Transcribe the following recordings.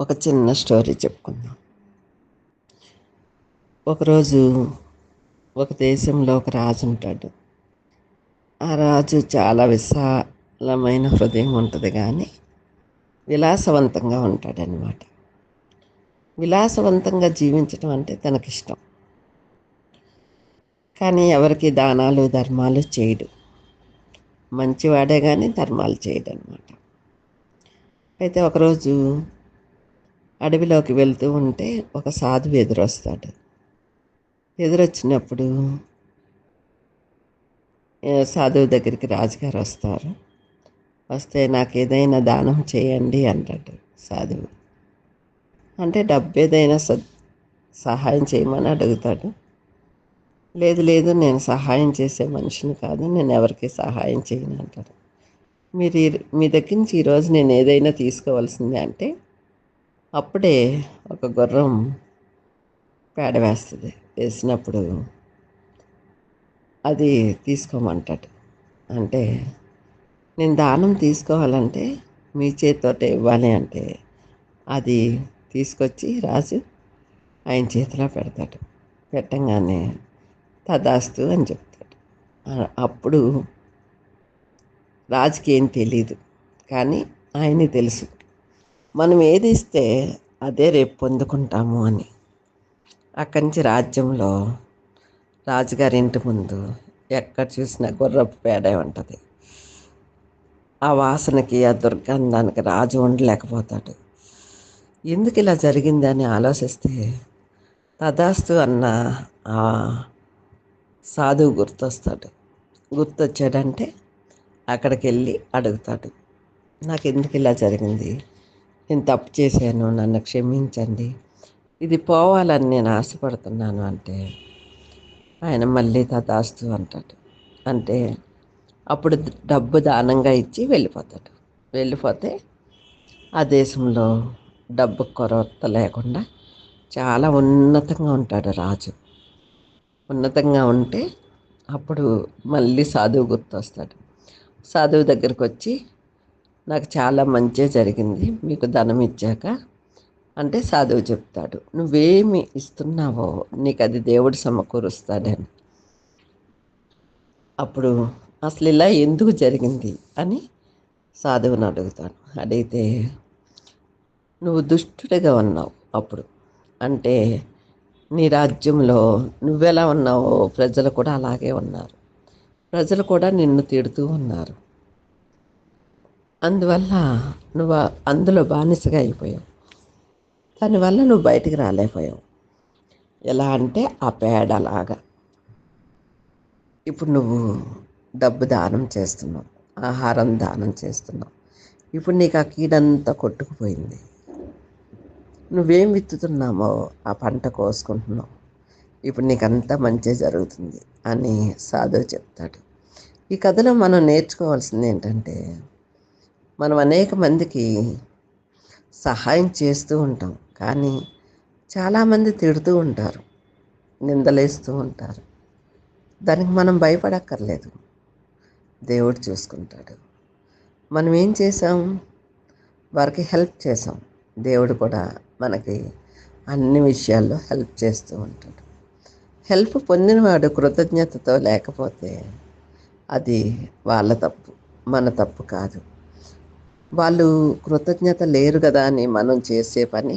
ఒక చిన్న స్టోరీ చెప్పుకుందాం. ఒకరోజు ఒక దేశంలో ఒక రాజు ఉంటాడు. ఆ రాజు చాలా విశాలమైన హృదయం ఉంటుంది, కానీ విలాసవంతంగా ఉంటాడనమాట. విలాసవంతంగా జీవించడం అంటే తనకిష్టం. కానీ ఎవరికి దానాలు ధర్మాలు చేయడు. మంచివాడే కానీ ధర్మాలు చేయడనమాట. అయితే ఒకరోజు అడవిలోకి వెళ్తూ ఉంటే ఒక సాధువు ఎదురొస్తాడు. ఎదురొచ్చినప్పుడు సాధువు దగ్గరికి రాజుగారు వస్తారు. వస్తే నాకు ఏదైనా దానం చేయండి అంటాడు సాధువు. అంటే డబ్బు ఏదైనా సహాయం చేయమని అడుగుతాడు. లేదు లేదు, నేను సహాయం చేసే మనిషిని కాదు, నేను ఎవరికి సహాయం చేయను అంటాడు. మీ దగ్గర నుంచి ఈరోజు నేను ఏదైనా తీసుకోవాల్సిందే అంటే అప్పుడే ఒక గుర్రం పేడ వేస్తుంది. వేసినప్పుడు అది తీసుకోమంటాడు. అంటే నేను దానం తీసుకోవాలంటే మీ చేతితోటే ఇవ్వాలి అంటే అది తీసుకొచ్చి రాజు ఆయన చేతిలో పెడతాడు. పెట్టంగానే తదాస్తు అని చెప్తాడు. అప్పుడు రాజుకి ఏం తెలీదు, కానీ ఆయనకి తెలుసు మనం ఏది ఇస్తే అదే రేపు పొందుకుంటాము అని. అక్కడి నుంచి రాజ్యంలో రాజుగారి ఇంటి ముందు ఎక్కడ చూసినా గుర్రపు పేడే ఉంటుంది. ఆ వాసనకి ఆ దుర్గంధానికి రాజు ఉండలేకపోతాడు. ఎందుకు ఇలా జరిగిందని ఆలోచిస్తే తదాస్తు అన్న ఆ సాధువు గుర్తొస్తాడు. గుర్తొచ్చాడంటే అక్కడికి వెళ్ళి అడుగుతాడు, నాకు ఎందుకు ఇలా జరిగింది, నేను తప్పు చేశాను, నన్ను క్షమించండి, ఇది పోవాలని నేను ఆశపడుతున్నాను అంటే ఆయన మళ్ళీ తదాస్తు అంటాడు. అంటే అప్పుడు డబ్బు దానంగా ఇచ్చి వెళ్ళిపోతాడు. వెళ్ళిపోతే ఆ దేశంలో డబ్బు కొరత లేకుండా చాలా ఉన్నతంగా ఉంటాడు రాజు. ఉన్నతంగా ఉంటే అప్పుడు మళ్ళీ సాధువు గుర్తొస్తాడు. సాధువు దగ్గరికి వచ్చి నాకు చాలా మంచి జరిగింది మీకు ధనం ఇచ్చాక అంటే సాధువు చెప్తాడు, నువ్వేమి ఇస్తున్నావో నీకు అది దేవుడు సమకూరుస్తాడని. అప్పుడు అసలు ఇలా ఎందుకు జరిగింది అని సాధువుని అడుగుతాను. అడిగితే నువ్వు దుష్టుడిగా ఉన్నావు అప్పుడు, అంటే నీ రాజ్యంలో నువ్వెలా ఉన్నావో ప్రజలు కూడా అలాగే ఉన్నారు. ప్రజలు కూడా నిన్ను తిడుతూ ఉన్నారు. అందువల్ల నువ్వు అందులో బానిసగా అయిపోయావు. దానివల్ల నువ్వు బయటికి రాలేకపోయావు. ఎలా అంటే ఆ పేడలాగా. ఇప్పుడు నువ్వు డబ్బు దానం చేస్తున్నావు, ఆహారం దానం చేస్తున్నావు. ఇప్పుడు నీకు ఆ కీడంతా కొట్టుకుపోయింది. నువ్వేం విత్తుతున్నామో ఆ పంట కోసుకుంటున్నావు. ఇప్పుడు నీకంతా మంచి జరుగుతుంది అని సాధువు చెప్తాడు. ఈ కథలో మనం నేర్చుకోవాల్సింది ఏంటంటే, మనం అనేక మందికి సహాయం చేస్తూ ఉంటాం, కానీ చాలామంది తిడుతూ ఉంటారు, నిందలేస్తూ ఉంటారు. దానికి మనం భయపడక్కర్లేదు, దేవుడు చూసుకుంటాడు. మనం ఏం చేసాం, వారికి హెల్ప్ చేసాం. దేవుడు కూడా మనకి అన్ని విషయాల్లో హెల్ప్ చేస్తూ ఉంటాడు. హెల్ప్ పొందినవాడు కృతజ్ఞతతో లేకపోతే అది వాళ్ళ తప్పు, మన తప్పు కాదు. వాళ్ళు కృతజ్ఞత లేరు కదా అని మనం చేసే పని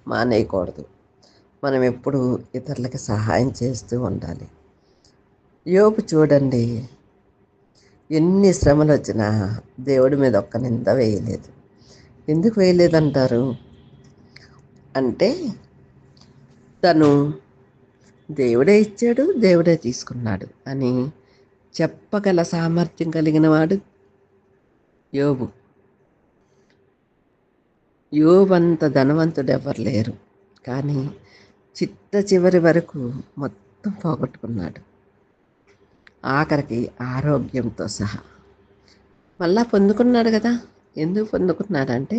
మానేయకూడదు. మనం ఎప్పుడు ఇతరులకి సహాయం చేస్తూ ఉండాలి. యోబు చూడండి, ఎన్ని శ్రమలు వచ్చినా దేవుడి మీద ఒక్క నింద వేయలేదు. ఎందుకు వేయలేదంటారు అంటే, తను దేవుడే ఇచ్చాడు, దేవుడే తీసుకున్నాడు అని చెప్పగల సామర్థ్యం కలిగిన వాడు యోబు. యోబు అంత ధనవంతుడు ఎవరు లేరు, కానీ చిట్ట చివరి వరకు మొత్తం పోగొట్టుకున్నాడు, ఆఖరికి ఆరోగ్యంతో సహా. మళ్ళా పొందుకున్నాడు కదా. ఎందుకు పొందుకున్నాడంటే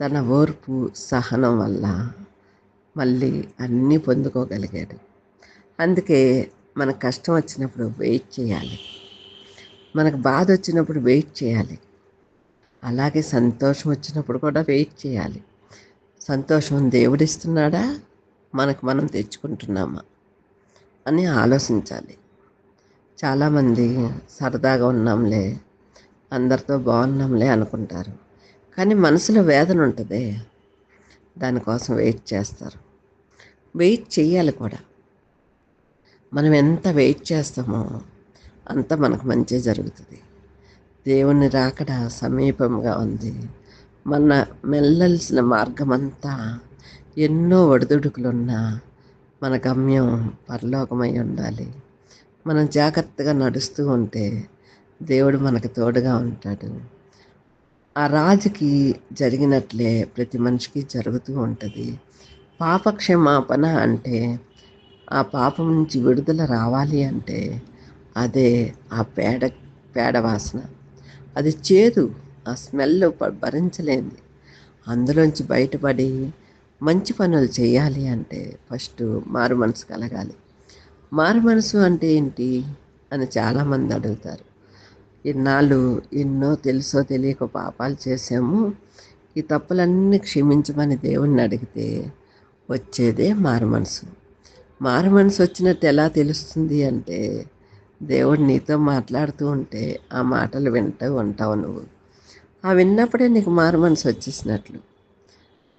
తన ఓర్పు సహనం వల్ల మళ్ళీ అన్నీ పొందుకోగలిగాడు. అందుకే మనకు కష్టం వచ్చినప్పుడు వెయిట్ చేయాలి, మనకు బాధ వచ్చినప్పుడు వెయిట్ చేయాలి, అలాగే సంతోషం వచ్చినప్పుడు కూడా వెయిట్ చేయాలి. సంతోషం దేవుడిస్తున్నాడా, మనకు మనం తెచ్చుకుంటున్నామా అని ఆలోచించాలి. చాలామంది సరదాగా ఉన్నాంలే, అందరితో బాగున్నాంలే అనుకుంటారు. కానీ మనసులో వేదన ఉంటుంది, దానికోసం వెయిట్ చేస్తారు. వెయిట్ చేయాలి కూడా. మనం ఎంత వెయిట్ చేస్తామో అంత మనకు మంచి జరుగుతుంది. దేవుని రాకడ సమీపంగా ఉంది. మన వెళ్ళాల్సిన మార్గమంతా ఎన్నో ఒడిదుడుకులున్నా మన గమ్యం పరలోకమై ఉండాలి. మనం జాగ్రత్తగా నడుస్తూ ఉంటే దేవుడు మనకు తోడుగా ఉంటాడు. ఆ రాజుకి జరిగినట్లే ప్రతి మనిషికి జరుగుతూ ఉంటుంది. పాపక్షమాపణ అంటే, ఆ పాపం నుంచి విడుదల రావాలి అంటే అదే ఆ పేడ వాసన. అది చేదు, ఆ స్మెల్ భరించలేంది. అందులోంచి బయటపడి మంచి పనులు చేయాలి అంటే ఫస్ట్ మారు మనసు కలగాలి. మారు మనసు అంటే ఏంటి అని చాలామంది అడుగుతారు. ఇన్నాళ్ళు ఎన్నో తెలుసో తెలియక పాపాలు చేసాము, ఈ తప్పులన్నీ క్షమించమని దేవుణ్ణి అడిగితే వచ్చేదే మారు మనసు. మారు మనసు వచ్చినట్టు ఎలా తెలుస్తుంది అంటే, దేవుడు నీతో మాట్లాడుతూ ఉంటే ఆ మాటలు వింటూ ఉంటావు నువ్వు. ఆ విన్నప్పుడే నీకు మారు మనసు వచ్చేసినట్లు.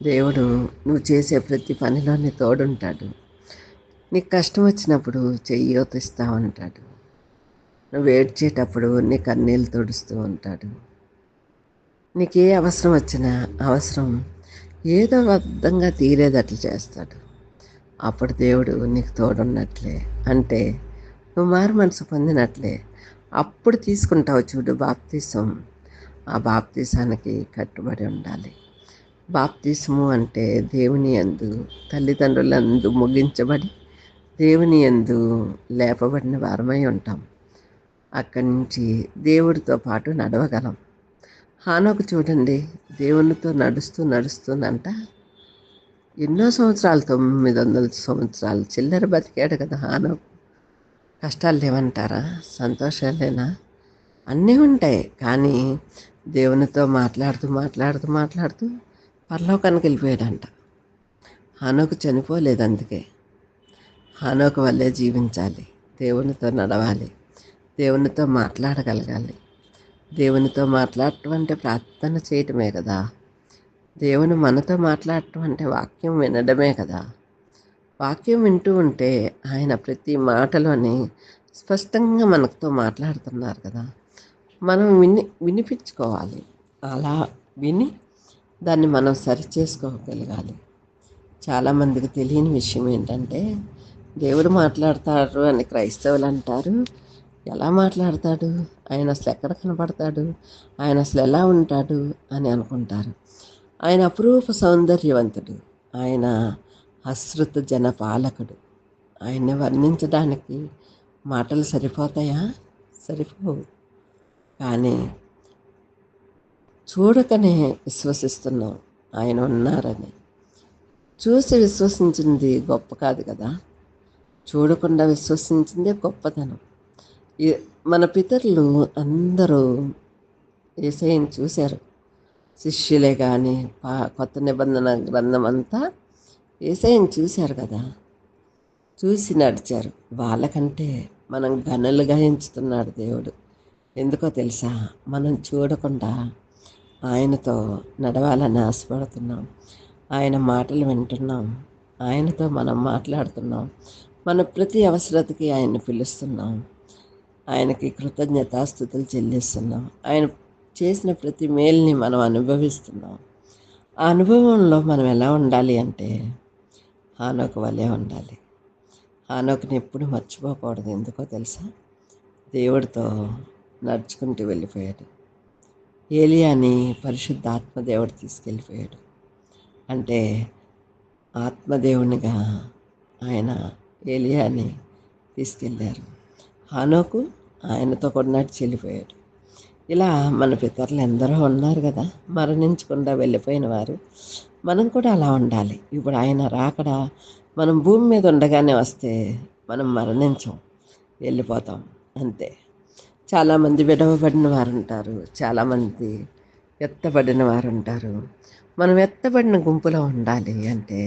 దేవుడు నువ్వు చేసే ప్రతి పనిలో నీ తోడుంటాడు. నీకు కష్టం వచ్చినప్పుడు చెయ్యోతిస్తూ ఉంటాడు. నువ్వు ఏడ్చేటప్పుడు నీ కన్నీళ్ళు తుడుస్తూ ఉంటాడు. నీకు ఏ అవసరం వచ్చినా అవసరం ఏదో విధంగా తీరేదట్లు చేస్తాడు. అప్పుడు దేవుడు నీకు తోడున్నట్లే, అంటే నువ్వు మారు మనసు పొందినట్లే. అప్పుడు తీసుకుంటావు చూడు బాప్తీసం. ఆ బాప్తీసానికి కట్టుబడి ఉండాలి. బాప్తీసము అంటే దేవుని యందు, తల్లిదండ్రులందు ముగించబడి దేవుని యందు లేపబడిన వారమై ఉంటాం. అక్కడి నుంచి దేవుడితో పాటు నడవగలం. హానోకు చూడండి, దేవునితో నడుస్తుందంట ఎన్నో సంవత్సరాలు, 900 సంవత్సరాలు చిల్లర బతికాడు కదా హానోకు. కష్టాలు లేవంటారా? సంతోషాలేనా? అన్నీ ఉంటాయి. కానీ దేవునితో మాట్లాడుతూ పరలోకానికి వెళ్ళిపోయాడంట. హానోకు చనిపోలేదు. అందుకే హానోకు వల్లే జీవించాలి, దేవునితో నడవాలి, దేవునితో మాట్లాడగలగాలి. దేవునితో మాట్లాడటం అంటే ప్రార్థన చేయటమే కదా. దేవుని మనతో మాట్లాడటం అంటే వాక్యం వినడమే కదా. వాక్యం వింటూ ఉంటే ఆయన ప్రతి మాటలోని స్పష్టంగా మనతో మాట్లాడుతున్నారు కదా. మనం వినిపించుకోవాలి. అలా విని దాన్ని మనం సరిచేసుకోగలగాలి. చాలామందికి తెలియని విషయం ఏంటంటే, దేవుడు మాట్లాడతాడు అని క్రైస్తవులు అంటారు. ఎలా మాట్లాడతాడు, ఆయన అసలు ఎక్కడ కనపడతాడు, ఆయన అసలు ఎలా ఉంటాడు అని అనుకుంటారు. ఆయన అపురూప సౌందర్యవంతుడు, ఆయన అశ్రుత జన పాలకుడు. ఆయన్ని వర్ణించడానికి మాటలు సరిపోతాయా? సరిపోవు. కానీ చూడకనే విశ్వసిస్తున్నాం ఆయన ఉన్నారని. చూసి విశ్వసించింది గొప్ప కాదు కదా, చూడకుండా విశ్వసించిందే గొప్పతనం. మన పితరులు అందరూ యేసయ్యను చూశారు. శిష్యులే కానీ కొత్త నిబంధన గ్రంథం అంతా యేసయ్యను చూశారు కదా, చూసి నడిచారు. వాళ్ళకంటే మనం గనులుగా ఎంచుతున్నాడు దేవుడు. ఎందుకో తెలుసా? మనం చూడకుండా ఆయనతో నడవాలని ఆశపడుతున్నాం. ఆయన మాటలు వింటున్నాం, ఆయనతో మనం మాట్లాడుతున్నాం, మన ప్రతి అవసరతకి ఆయన్ని పిలుస్తున్నాం, ఆయనకి కృతజ్ఞతాస్తుతులు చెల్లిస్తున్నాం, ఆయన చేసిన ప్రతి మేల్ని మనం అనుభవిస్తున్నాం. ఆ అనుభవంలో మనం ఎలా ఉండాలి అంటే హానోకు వలె ఉండాలి. హానోకుని ఎప్పుడు మర్చిపోకూడదు. ఎందుకో తెలుసా? దేవుడితో నడుచుకుంటూ వెళ్ళిపోయాడు. ఏలియాని పరిశుద్ధ ఆత్మదేవుడు తీసుకెళ్ళిపోయాడు. అంటే ఆత్మదేవునిగా ఆయన ఏలియాని తీసుకెళ్ళారు. హానోకు ఆయనతో కూడా నడిచి వెళ్ళిపోయాడు. ఇలా మన పితరులు ఎందరో ఉన్నారు కదా, మరణించకుండా వెళ్ళిపోయిన వారు. మనం కూడా అలా ఉండాలి. ఇప్పుడు ఆయన రాకడ మనం భూమి మీద ఉండగానే వస్తే మనం మరణించం, వెళ్ళిపోతాం అంతే. చాలామంది విడవబడిన వారు ఉంటారు, చాలామంది ఎత్తబడిన వారు ఉంటారు. మనం ఎత్తబడిన గుంపులో ఉండాలి అంటే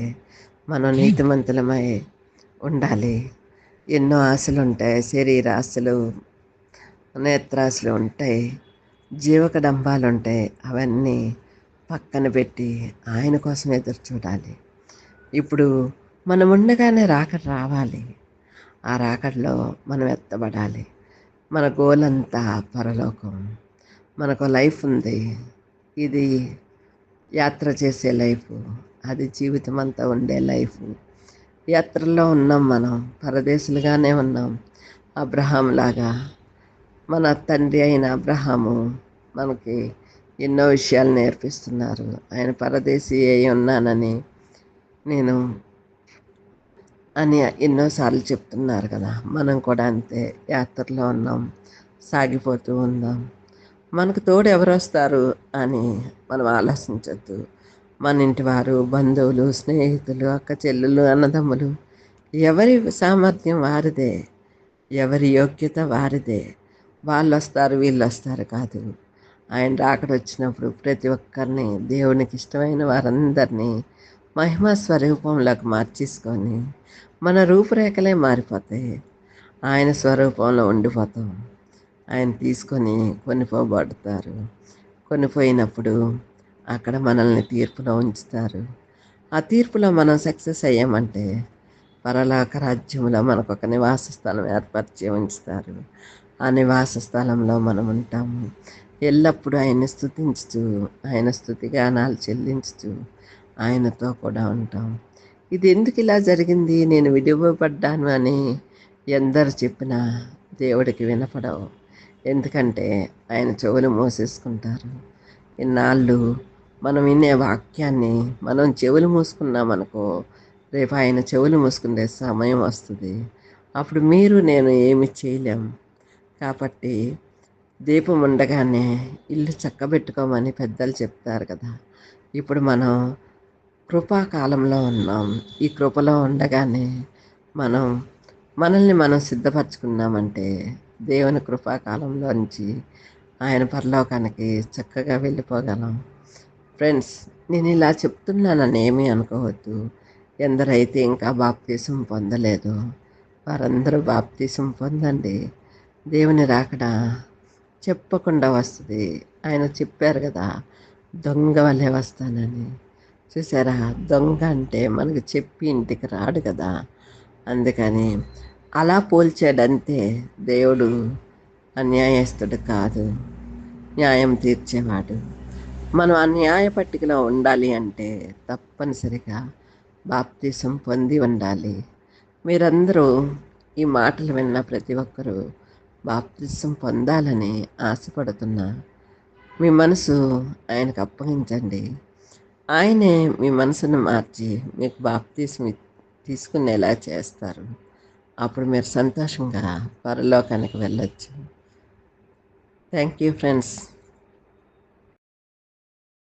మనం నీతిమంతులమై ఉండాలి. ఎన్నో ఆశలు ఉంటాయి, శరీర ఆశలు, నేత్రాశలు ఉంటాయి, జీవకడంబాలు ఉంటాయి. అవన్నీ పక్కన పెట్టి ఆయన కోసం ఎదురు చూడాలి. ఇప్పుడు మనం ఉండగానే రాకడ రావాలి. ఆ రాకడలో మనం ఎత్తబడాలి. మన గోల్ అంతా పరలోకం. మనకు లైఫ్ ఉంది. ఇది యాత్ర చేసే లైఫ్, అది జీవితం అంతా ఉండే లైఫ్. యాత్రలో ఉన్నాం, మనం పరదేశులుగానే ఉన్నాం. అబ్రహాం లాగా మన తండ్రి అయిన అబ్రహాము మనకి ఎన్నో విషయాలు నేర్పిస్తున్నారు. ఆయన పరదేశీ అయి ఉన్నానని నేను అని ఎన్నోసార్లు చెప్తున్నారు కదా. మనం కూడా అంతే యాత్రలో ఉన్నాం, సాగిపోతూ ఉందాం. మనకు తోడు ఎవరు వస్తారు అని మనం ఆలోచించద్దు. మన ఇంటి వారు, బంధువులు, స్నేహితులు, అక్క చెల్లెలు, అన్నదమ్ములు, ఎవరి సామర్థ్యం వారిదే, ఎవరి యోగ్యత వారిదే. వాళ్ళు వస్తారు, వీళ్ళు వస్తారు కాదు. ఆయన రాకడ వచ్చినప్పుడు ప్రతి ఒక్కరిని, దేవునికి ఇష్టమైన వారందరినీ మహిమ స్వరూపంలోకి మార్చేసుకొని మన రూపురేఖలే మారిపోతాయి. ఆయన స్వరూపంలో ఉండిపోతాం. ఆయన తీసుకొని కొనిపోబడతారు. కొనిపోయినప్పుడు అక్కడ మనల్ని తీర్పులో ఉంచుతారు. ఆ తీర్పులో మనం సక్సెస్ అయ్యామంటే పరలోక రాజ్యంలో మనకు ఒక నివాస స్థలం ఏర్పరిచి ఉంచుతారు. ఆ నివాస స్థలంలో మనం ఉంటాము. ఎల్లప్పుడూ ఆయన్ని స్తుతించుతూ, ఆయన స్తుతిగానాలు చెల్లించుతూ ఆయనతో కూడా ఉంటాం. ఇది ఎందుకు ఇలా జరిగింది, నేను విడివబడ్డాను అని ఎందరు చెప్పినా దేవుడికి వినపడవు. ఎందుకంటే ఆయన చెవులు మూసేసుకుంటారు. ఇన్నాళ్ళు మనం వినే వాక్యాన్ని మనం చెవులు మూసుకున్నామనుకో, రేపు ఆయన చెవులు మూసుకునే సమయం వస్తుంది. అప్పుడు మీరు నేను ఏమి చేయలేం. కాబట్టి దీపం ఉండగానే ఇల్లు చక్కబెట్టుకోమని పెద్దలు చెప్తారు కదా. ఇప్పుడు మనం కృపాకాలంలో ఉన్నాం. ఈ కృపలో ఉండగానే మనం మనల్ని మనం సిద్ధపరచుకున్నామంటే దేవుని కృపాకాలంలోంచి ఆయన పరలోకానికి చక్కగా వెళ్ళిపోగలం. ఫ్రెండ్స్, నేను ఇలా చెప్తున్నానని ఏమీ అనుకోవద్దు. ఎందరైతే ఇంకా బాప్తీసం పొందలేదో వారందరూ బాప్తీసం పొందండి. దేవుని రాకడ చెప్పకుండా వస్తుంది. ఆయన చెప్పారు కదా, దొంగ వల్లే వస్తానని. చూసారా, దొంగ అంటే మనకు చెప్పి ఇంటికి రాడు కదా. అందుకని అలా పోల్చాడంతే. దేవుడు అన్యాయస్తుడు కాదు, న్యాయం తీర్చేవాడు. మనం ఆ న్యాయ పట్టికలో ఉండాలి అంటే తప్పనిసరిగా బాప్తీసం పొంది ఉండాలి. మీరందరూ ఈ మాటలు విన్న ప్రతి ఒక్కరూ బాప్తిసం పొందాలని ఆశపడుతున్నా మీ మనసు ఆయనకు అప్పగించండి. ఆయనే మీ మనసును మార్చి మీకు బాప్తిసం తీసుకునేలా చేస్తారు. అప్పుడు మీరు సంతోషంగా పరలోకానికి వెళ్ళొచ్చు. Thank you friends.